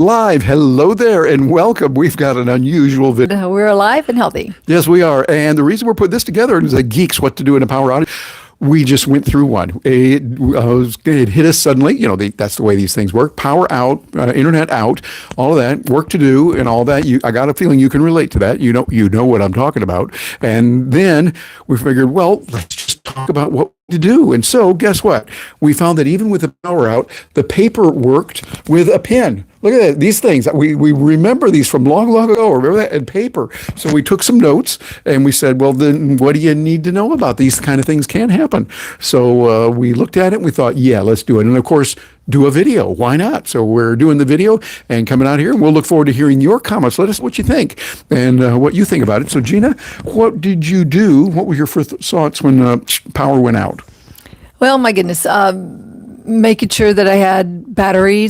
Live. Hello there and welcome. We've got an unusual video. We're alive and healthy. Yes, we are. And the reason we're putting this together is a Geeks, what to do in a power outage. We just went through one. It hit us suddenly. That's the way these things work. Power out, internet out, all of that, work to do and all that. I got a feeling you can relate to that. You know what I'm talking about. And then we figured, well, let's just talk about what to do. And so guess what? We found that even with the power out, the paper worked with a pen. Look at that. These things, we remember these from long, long ago. Remember that? And paper. So we took some notes and we said, well, then what do you need to know about these kind of things can happen? So we looked at it and we thought, yeah, let's do it. And of course, do a video. Why not? So we're doing the video and coming out here, and we'll look forward to hearing your comments. Let us know what you think and what you think about it. So Gina, what did you do? What were your first thoughts when power went out? Well, my goodness, making sure that I had battery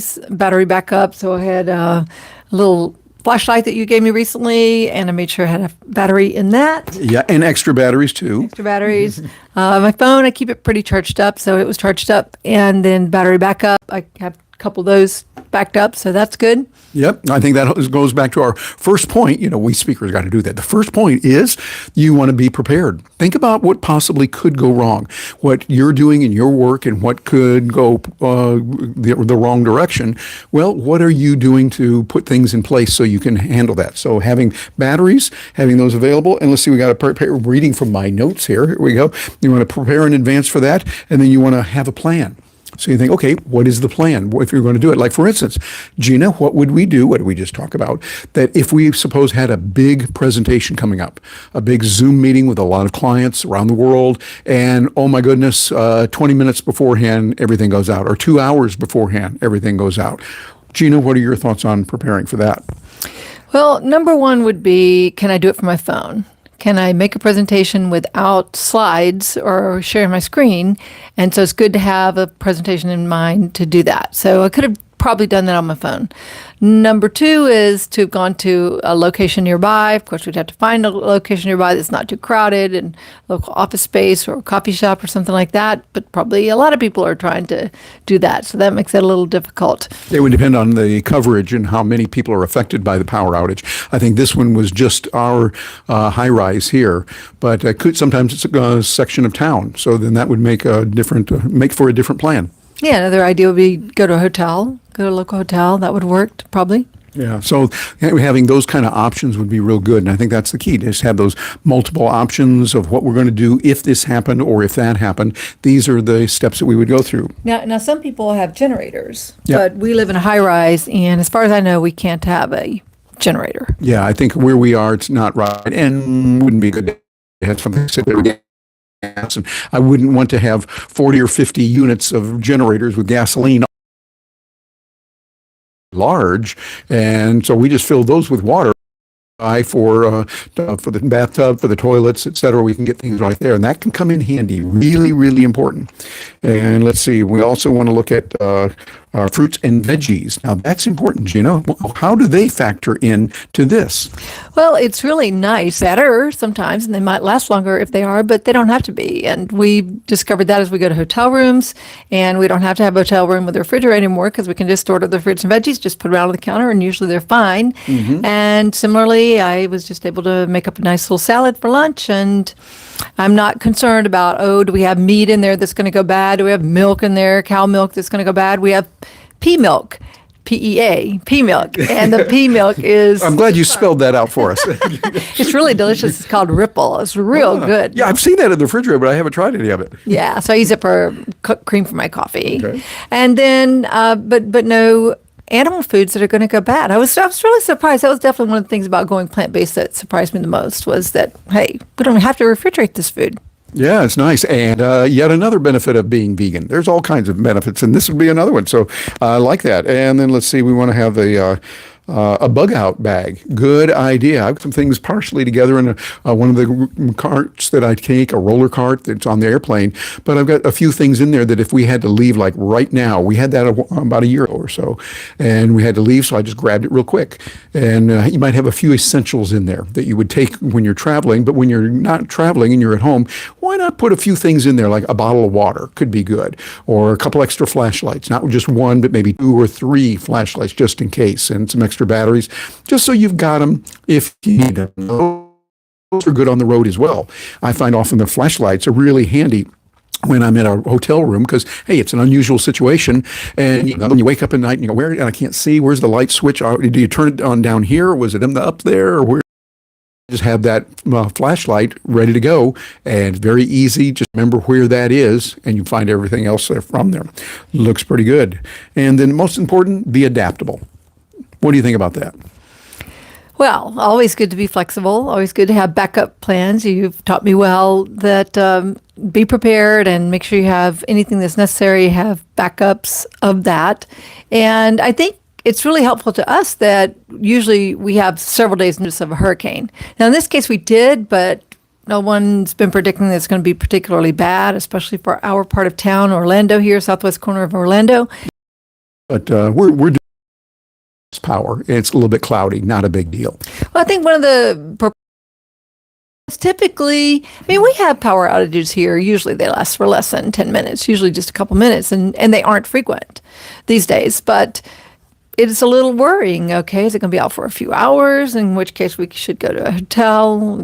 backup. So I had a little flashlight that you gave me recently, and I made sure I had a battery in that. Yeah, and extra batteries too. Extra batteries. My phone, I keep it pretty charged up, so it was charged up. And then battery backup, I have a couple of those backed up, so that's good. Yep, I think that goes back to our first point. We speakers got to do that. The first point is you want to be prepared. Think about what possibly could go wrong, what you're doing in your work and what could go the wrong direction. Well, what are you doing to put things in place so you can handle that? So having batteries, having those available, and let's see, we got to prepare, reading from my notes here. Here we go. You want to prepare in advance for that, and then you want to have a plan. So you think, okay, what is the plan if you're going to do it? Like, for instance, Gina, what would we do? What did we just talk about? That if we suppose had a big presentation coming up, a big Zoom meeting with a lot of clients around the world, and oh my goodness, 20 minutes beforehand, everything goes out, or 2 hours beforehand, everything goes out. Gina, what are your thoughts on preparing for that? Well, number one would be, can I do it from my phone? Can I make a presentation without slides or sharing my screen? And so it's good to have a presentation in mind to do that. So I could have probably done that on my phone. Number two is to have gone to a location nearby. Of course, we'd have to find a location nearby that's not too crowded and local office space or a coffee shop or something like that. But probably a lot of people are trying to do that. So that makes it a little difficult. It would depend on the coverage and how many people are affected by the power outage. I think this one was just our high rise here, but sometimes it's a section of town. So then that would make make for a different plan. Yeah, another idea would be go to a local hotel. That would work probably. Yeah, so having those kind of options would be real good. And I think that's the key, to just have those multiple options of what we're going to do if this happened or if that happened. These are the steps that we would go through. Now some people have generators, Yep. but we live in a high rise, and as far as I know, we can't have a generator. Yeah, I think where we are, it's not right. And wouldn't be good to have something sit there again. And I wouldn't want to have 40 or 50 units of generators with gasoline large, and so we just fill those with water for the bathtub, for the toilets, etc. We can get things right there, and that can come in handy. Really, really important. And let's see, we also want to look at fruits and veggies. Now that's important, Gina. How do they factor in to this? Well, it's really nice, better sometimes, and they might last longer if they are, but they don't have to be. And we discovered that as we go to hotel rooms, and we don't have to have a hotel room with a refrigerator anymore because we can just order the fruits and veggies, just put it out on the counter, and usually they're fine. Mm-hmm. And similarly, I was just able to make up a nice little salad for lunch, and I'm not concerned about, do we have meat in there that's going to go bad? Do we have milk in there, cow milk that's going to go bad? We have pea milk, PEA, pea milk. And the pea milk is... I'm glad you spelled that out for us. It's really delicious. It's called Ripple. It's real good. Yeah, I've seen that in the refrigerator, but I haven't tried any of it. Yeah, so I use it for cooked cream for my coffee. Okay. And then, but no animal foods that are going to go bad. I was really surprised. That was definitely one of the things about going plant-based that surprised me the most, was that, hey, we don't have to refrigerate this food. Yeah, it's nice. And yet another benefit of being vegan. There's all kinds of benefits, and this would be another one. So I like that. And then let's see, we want to have the A bug out bag, good idea. I've got some things partially together in one of the carts that I take, a roller cart that's on the airplane. But I've got a few things in there that if we had to leave like right now, we had that about a year ago or so, and we had to leave, so I just grabbed it real quick. And you might have a few essentials in there that you would take when you're traveling, but when you're not traveling and you're at home, why not put a few things in there like a bottle of water could be good, or a couple extra flashlights, not just one, but maybe 2 or 3 flashlights just in case, and some extra batteries, just so you've got them if you need them. Those are good on the road as well. I find often the flashlights are really handy when I'm in a hotel room because, hey, it's an unusual situation. And when you wake up at night and you go, where, and I can't see, where's the light switch? Do you turn it on down here? Or was it in the up there? Or where? Just have that flashlight ready to go, and very easy. Just remember where that is, and you find everything else there from there. Looks pretty good. And then most important, be adaptable. What do you think about that? Well, always good to be flexible, always good to have backup plans. You've taught me well that be prepared and make sure you have anything that's necessary, have backups of that. And I think it's really helpful to us that usually we have several days notice of a hurricane. Now, in this case, we did, but no one's been predicting that it's going to be particularly bad, especially for our part of town, Orlando here, southwest corner of Orlando. But we're doing power. It's a little bit cloudy, not a big deal. Well, I think one of the typically, I mean, we have power outages here. Usually they last for less than 10 minutes, usually just a couple minutes, and they aren't frequent these days. But it's a little worrying. Okay, is it going to be out for a few hours? In which case we should go to a hotel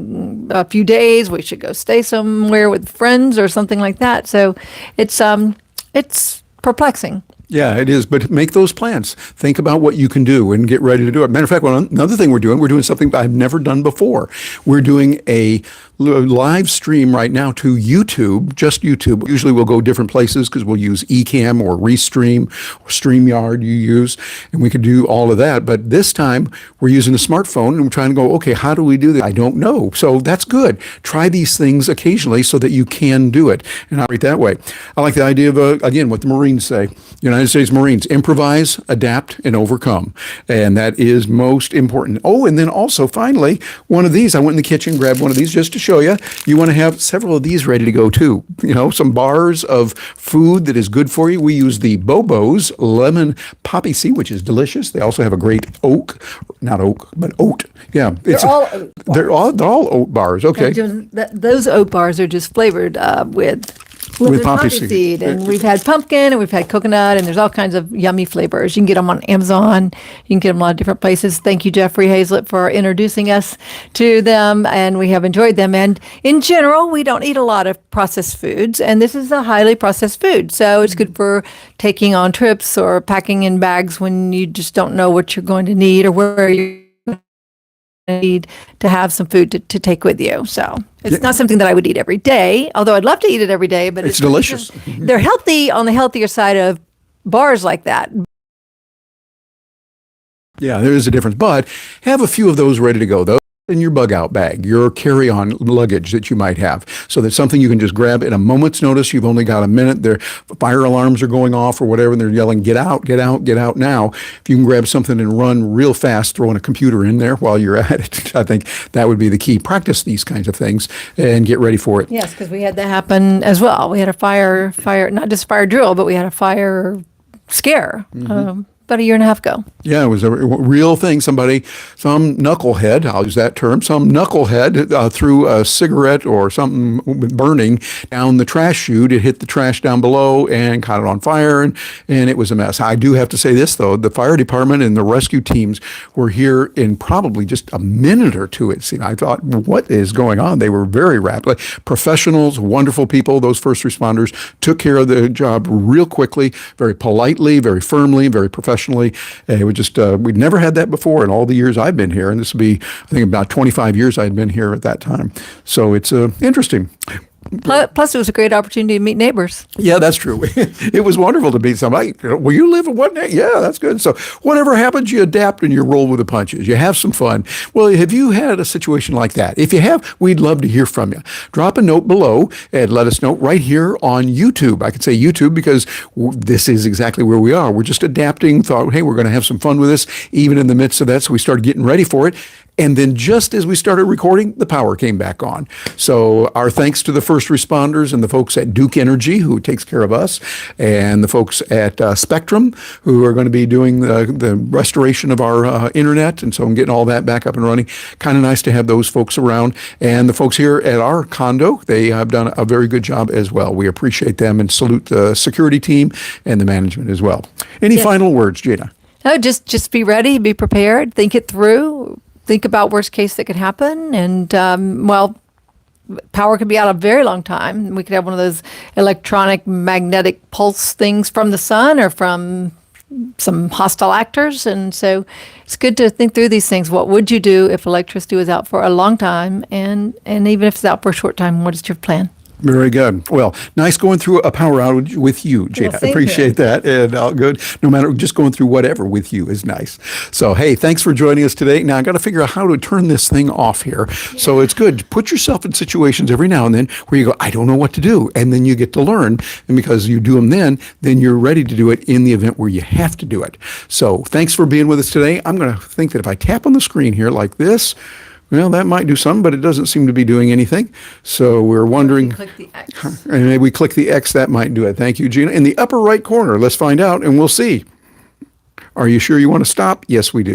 a few days. We should go stay somewhere with friends or something like that. So it's perplexing. Yeah, it is. But make those plans. Think about what you can do and get ready to do it. Matter of fact, another thing we're doing something I've never done before. We're doing a live stream right now to YouTube, just YouTube. Usually we'll go different places because we'll use Ecamm or Restream or StreamYard you use, and we could do all of that. But this time we're using a smartphone and we're trying to go, okay, how do we do that? I don't know. So that's good. Try these things occasionally so that you can do it and operate that way. I like the idea of, again, what the Marines say. United States Marines, improvise, adapt, and overcome. And that is most important. Oh, and then also, finally, one of these, I went in the kitchen, grabbed one of these just to show you. You want to have several of these ready to go too. You know, some bars of food that is good for you. We use the Bobo's lemon poppy seed, which is delicious. They also have a great oat. Yeah. They're all oat bars. Okay. Those oat bars are just flavored with poppy seed. And we've had pumpkin and we've had coconut, and there's all kinds of yummy flavors. You can get them on Amazon. You can get them a lot of different places. Thank you, Jeffrey Hazlett, for introducing us to them, and we have enjoyed them. And in general, we don't eat a lot of processed foods, and this is a highly processed food. So it's good for taking on trips or packing in bags when you just don't know what you're going to need or where you need to have some food to take with you. So it's not something that I would eat every day, although I'd love to eat it every day, but it's delicious. They're healthy on the healthier side of bars like that. Yeah, there is a difference, but have a few of those ready to go. Those in your bug out bag, your carry-on luggage that you might have, so that's something you can just grab at a moment's notice. You've only got a minute. Their fire alarms are going off or whatever, and they're yelling, get out, get out, get out now. If you can grab something and run real fast, throwing a computer in there while you're at it, I think that would be the key. Practice these kinds of things and get ready for it. Yes, because we had that happen as well. We had a fire, not just fire drill, but we had a fire scare. About a year and a half ago. Yeah, it was a real thing. Some knucklehead, I'll use that term, some knucklehead threw a cigarette or something burning down the trash chute. It hit the trash down below and caught it on fire, and it was a mess. I do have to say this, though. The fire department and the rescue teams were here in probably just a minute or two. I thought, what is going on? They were very rapid. Professionals, wonderful people. Those first responders took care of the job real quickly, very politely, very firmly, very professionally. It was just, we'd never had that before in all the years I've been here. And this will be, I think, about 25 years I'd been here at that time. So it's interesting. Plus, it was a great opportunity to meet neighbors. Yeah, that's true. It was wonderful to meet somebody. Well, you live in what? Yeah, that's good. So whatever happens, you adapt and you roll with the punches. You have some fun. Well, have you had a situation like that? If you have, we'd love to hear from you. Drop a note below and let us know right here on YouTube. I could say YouTube because this is exactly where we are. We're just adapting, thought, hey, we're going to have some fun with this, even in the midst of that. So we started getting ready for it. And then just as we started recording, the power came back on. So our thanks to the first responders and the folks at Duke Energy, who takes care of us, and the folks at Spectrum, who are going to be doing the restoration of our internet. And so I'm getting all that back up and running. Kind of nice to have those folks around. And the folks here at our condo, they have done a very good job as well. We appreciate them and salute the security team and the management as well. Any final words, Jada? No, just be ready, be prepared, think it through. Think about worst case that could happen. And, power could be out a very long time. We could have one of those electronic magnetic pulse things from the sun or from some hostile actors. And so it's good to think through these things. What would you do if electricity was out for a long time? And even if it's out for a short time, what is your plan? Very good. Well, nice going through a power outage with you, Jada. Well, I appreciate that. And all good. No matter, just going through whatever with you is nice. So, hey, thanks for joining us today. Now, I got to figure out how to turn this thing off here. Yeah. So it's good. Put yourself in situations every now and then where you go, I don't know what to do. And then you get to learn. And because you do them then you're ready to do it in the event where you have to do it. So thanks for being with us today. I'm going to think that if I tap on the screen here like this, well, that might do something, but it doesn't seem to be doing anything. So we're wondering. Click the X. And maybe we click the X, that might do it. Thank you, Gina. In the upper right corner, let's find out and we'll see. Are you sure you want to stop? Yes, we do.